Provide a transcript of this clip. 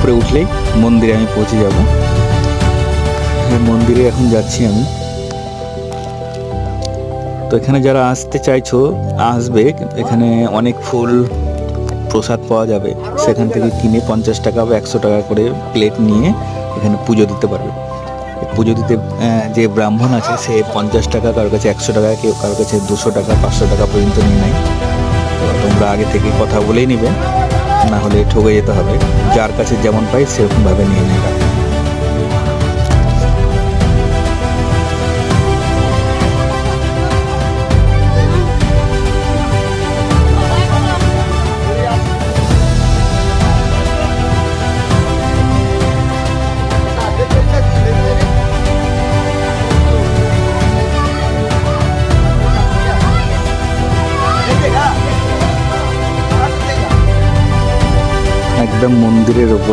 উপরে উঠলেই মন্দিরে আমি পৌঁছে যাব। মন্দিরে এখন যাচ্ছি আমি। তো এখানে যারা আসতে চাইছো আসবে, এখানে অনেক ফুল প্রসাদ পাওয়া যাবে, সেখান থেকে কিনে 50 টাকা বা 100 টাকা করে প্লেট নিয়ে এখানে পুজো দিতে পারবে। পুজো দিতে যে ব্রাহ্মণ আছে সে 50 টাকা, কারোর কাছে 100 টাকা, কেউ কারোর কাছে 200 টাকা 500 টাকা পর্যন্ত নিয়ে নেয়। তো তোমরা আগে থেকে কথা বলেই নেবে, না হলে ঠকে যেতে হবে। যার কাছে যেমন পাই সেরকমভাবে নিয়ে নেয়। একদম মন্দিরের ওপরে